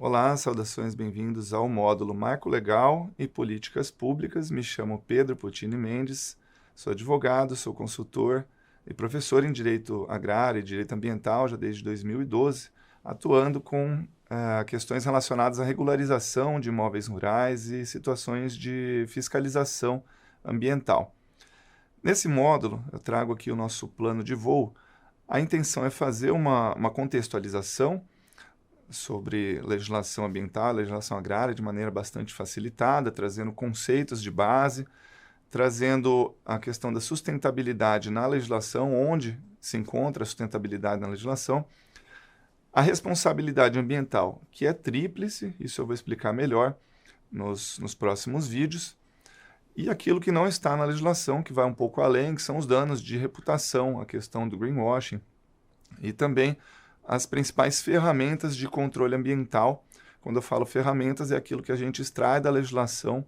Olá, saudações, bem-vindos ao módulo Marco Legal e Políticas Públicas. Me chamo Pedro Puccini Mendes, sou advogado, sou consultor e professor em Direito Agrário e Direito Ambiental já desde 2012, atuando com questões relacionadas à regularização de imóveis rurais e situações de fiscalização ambiental. Nesse módulo, eu trago aqui o nosso plano de voo. A intenção é fazer uma contextualização sobre legislação ambiental, legislação agrária, de maneira bastante facilitada, trazendo conceitos de base, trazendo a questão da sustentabilidade na legislação, onde se encontra a sustentabilidade na legislação, a responsabilidade ambiental, que é tríplice, isso eu vou explicar melhor nos próximos vídeos, e aquilo que não está na legislação, que vai um pouco além, que são os danos de reputação, a questão do greenwashing, e também as principais ferramentas de controle ambiental. Quando eu falo ferramentas, é aquilo que a gente extrai da legislação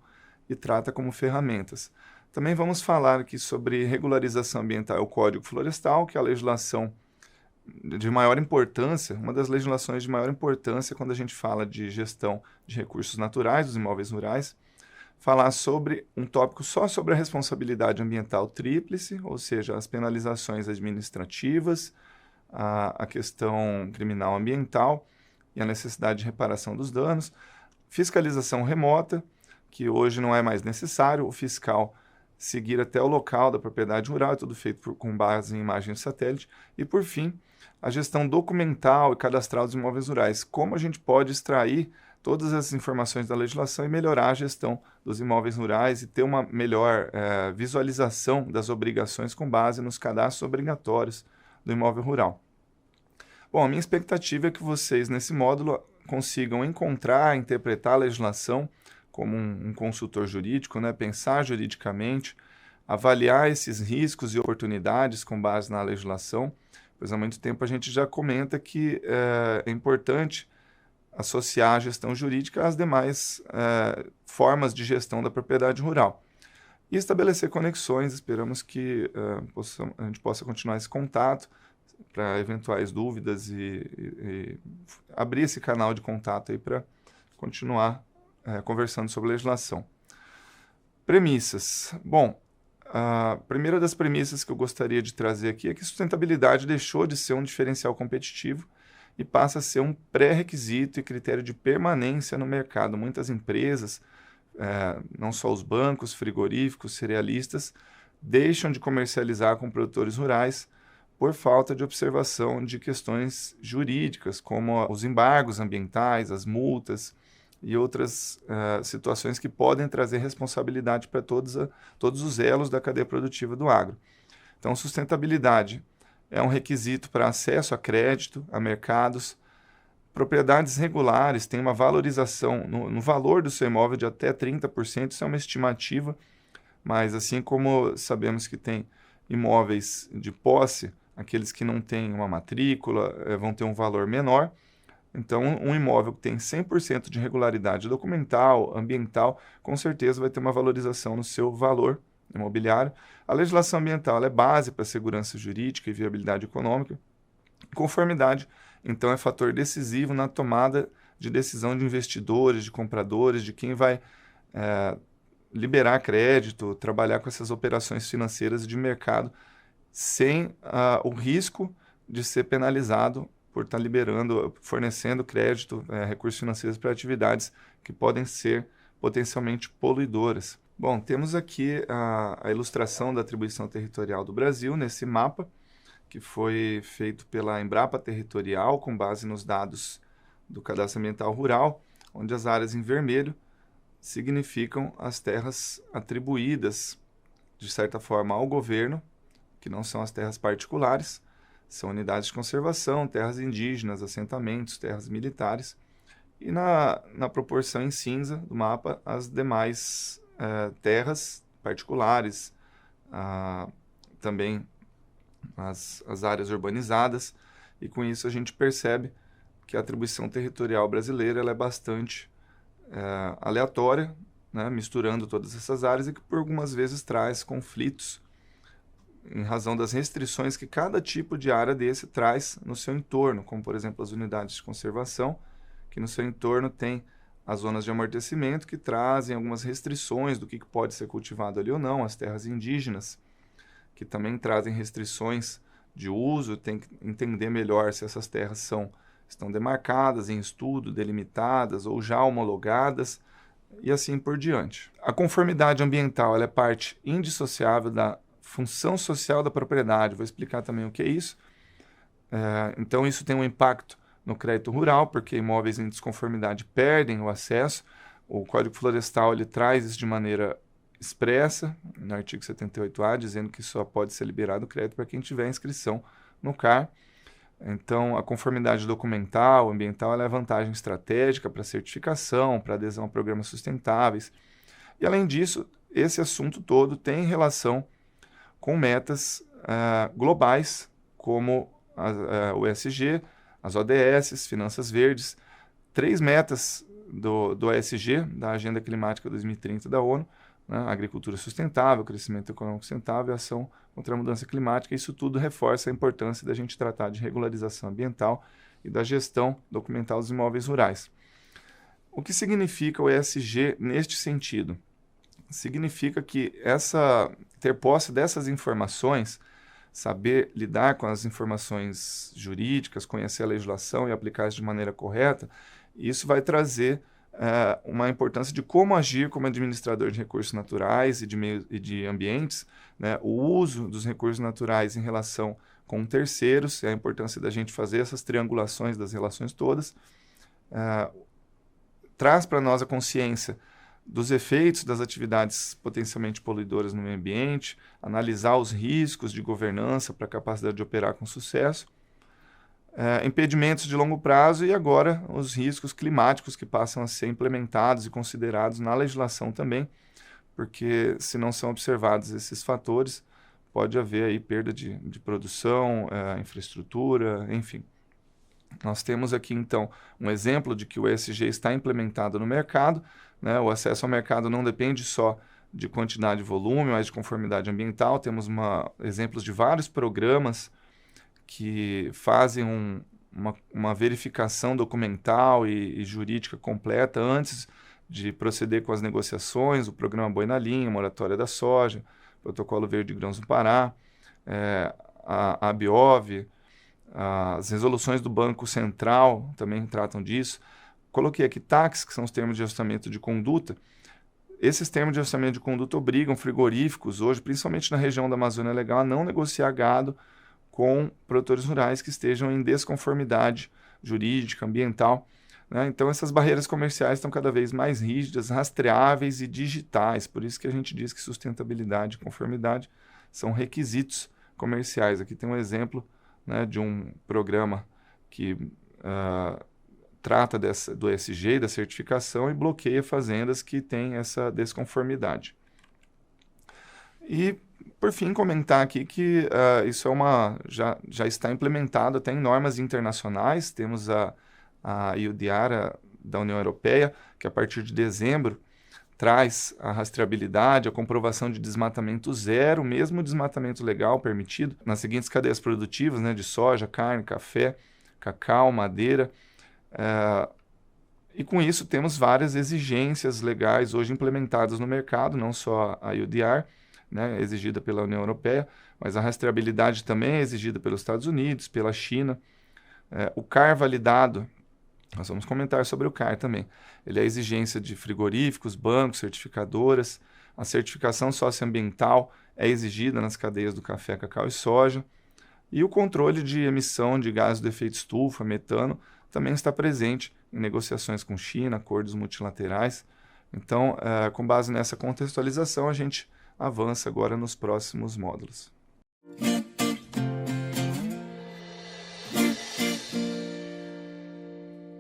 e trata como ferramentas. Também vamos falar aqui sobre regularização ambiental, o Código Florestal, que é a legislação de maior importância, uma das legislações de maior importância quando a gente fala de gestão de recursos naturais, dos imóveis rurais. Falar sobre um tópico só sobre a responsabilidade ambiental tríplice, ou seja, as penalizações administrativas, a questão criminal ambiental e a necessidade de reparação dos danos, fiscalização remota, que hoje não é mais necessário, o fiscal seguir até o local da propriedade rural, é tudo feito com base em imagens de satélite, e por fim, a gestão documental e cadastral dos imóveis rurais, como a gente pode extrair todas as informações da legislação e melhorar a gestão dos imóveis rurais e ter uma melhor visualização das obrigações com base nos cadastros obrigatórios do imóvel rural. Bom, a minha expectativa é que vocês, nesse módulo, consigam encontrar, interpretar a legislação como um consultor jurídico, né? Pensar juridicamente, avaliar esses riscos e oportunidades com base na legislação, pois há muito tempo a gente já comenta que é importante associar a gestão jurídica às demais formas de gestão da propriedade rural. E estabelecer conexões, esperamos que a gente possa continuar esse contato para eventuais dúvidas e abrir esse canal de contato aí para continuar conversando sobre legislação. Premissas. Bom, a primeira das premissas que eu gostaria de trazer aqui é que sustentabilidade deixou de ser um diferencial competitivo e passa a ser um pré-requisito e critério de permanência no mercado. Muitas empresas, não só os bancos, frigoríficos, cerealistas, deixam de comercializar com produtores rurais por falta de observação de questões jurídicas, como os embargos ambientais, as multas e outras situações que podem trazer responsabilidade para todos os elos da cadeia produtiva do agro. Então, sustentabilidade é um requisito para acesso a crédito, a mercados. Propriedades regulares têm uma valorização no valor do seu imóvel de até 30%, isso é uma estimativa, mas assim como sabemos que tem imóveis de posse, aqueles que não têm uma matrícula vão ter um valor menor. Então, um imóvel que tem 100% de regularidade documental, ambiental, com certeza vai ter uma valorização no seu valor imobiliário. A legislação ambiental é base para a segurança jurídica e viabilidade econômica. Conformidade, então, é fator decisivo na tomada de decisão de investidores, de compradores, de quem vai liberar crédito, trabalhar com essas operações financeiras de mercado, sem o risco de ser penalizado por estar fornecendo crédito, recursos financeiros para atividades que podem ser potencialmente poluidoras. Bom, temos aqui a ilustração da atribuição territorial do Brasil nesse mapa, que foi feito pela Embrapa Territorial, com base nos dados do Cadastro Ambiental Rural, onde as áreas em vermelho significam as terras atribuídas, de certa forma, ao governo, que não são as terras particulares, são unidades de conservação, terras indígenas, assentamentos, terras militares, e na proporção em cinza do mapa, as demais terras particulares, também as áreas urbanizadas, e com isso a gente percebe que a atribuição territorial brasileira ela é bastante aleatória, né, misturando todas essas áreas e que por algumas vezes traz conflitos em razão das restrições que cada tipo de área desse traz no seu entorno, como por exemplo as unidades de conservação, que no seu entorno tem as zonas de amortecimento que trazem algumas restrições do que pode ser cultivado ali ou não, as terras indígenas, que também trazem restrições de uso, tem que entender melhor se essas terras estão demarcadas em estudo, delimitadas ou já homologadas, e assim por diante. A conformidade ambiental ela é parte indissociável da função social da propriedade. Vou explicar também o que é isso. Então, isso tem um impacto no crédito rural, porque imóveis em desconformidade perdem o acesso. O Código Florestal ele traz isso de maneira expressa, no artigo 78A, dizendo que só pode ser liberado o crédito para quem tiver inscrição no CAR. Então, a conformidade documental, ambiental, ela é vantagem estratégica para certificação, para adesão a programas sustentáveis. E, além disso, esse assunto todo tem relação com metas globais, como o ESG, as ODS, Finanças Verdes, 3 metas do ESG, da Agenda Climática 2030 da ONU, né? Agricultura sustentável, crescimento econômico sustentável e ação contra a mudança climática. Isso tudo reforça a importância da gente tratar de regularização ambiental e da gestão documental dos imóveis rurais. O que significa o ESG neste sentido? Significa que ter posse dessas informações, saber lidar com as informações jurídicas, conhecer a legislação e aplicá-las de maneira correta, isso vai trazer uma importância de como agir como administrador de recursos naturais e de ambientes, né? O uso dos recursos naturais em relação com terceiros, a importância da gente fazer essas triangulações das relações todas, traz para nós a consciência dos efeitos das atividades potencialmente poluidoras no meio ambiente, analisar os riscos de governança para a capacidade de operar com sucesso, impedimentos de longo prazo e agora os riscos climáticos que passam a ser implementados e considerados na legislação também, porque se não são observados esses fatores, pode haver aí perda de produção, infraestrutura, enfim. Nós temos aqui, então, um exemplo de que o ESG está implementado no mercado, né? O acesso ao mercado não depende só de quantidade e volume, mas de conformidade ambiental. Temos exemplos de vários programas que fazem uma verificação documental e jurídica completa antes de proceder com as negociações, o programa Boi na Linha, Moratória da Soja, Protocolo Verde de Grãos do Pará, a ABIOV, as resoluções do Banco Central também tratam disso. Coloquei aqui TACs, que são os termos de ajustamento de conduta. Esses termos de ajustamento de conduta obrigam frigoríficos hoje, principalmente na região da Amazônia Legal, a não negociar gado com produtores rurais que estejam em desconformidade jurídica, ambiental, né? Então, essas barreiras comerciais estão cada vez mais rígidas, rastreáveis e digitais. Por isso que a gente diz que sustentabilidade e conformidade são requisitos comerciais. Aqui tem um exemplo, né, de um programa que trata do ESG, da certificação, e bloqueia fazendas que têm essa desconformidade. E, por fim, comentar aqui que isso já está implementado até em normas internacionais. Temos a EUDR da União Europeia, que a partir de dezembro traz a rastreabilidade, a comprovação de desmatamento zero, mesmo desmatamento legal permitido, nas seguintes cadeias produtivas, né, de soja, carne, café, cacau, madeira. E com isso temos várias exigências legais hoje implementadas no mercado, não só a EUDR, né, exigida pela União Europeia, mas a rastreabilidade também é exigida pelos Estados Unidos, pela China. O CAR validado, nós vamos comentar sobre o CAR também. Ele é a exigência de frigoríficos, bancos, certificadoras. A certificação socioambiental é exigida nas cadeias do café, cacau e soja. E o controle de emissão de gases do efeito estufa, metano, também está presente em negociações com China, acordos multilaterais. Então, com base nessa contextualização, a gente avança agora nos próximos módulos.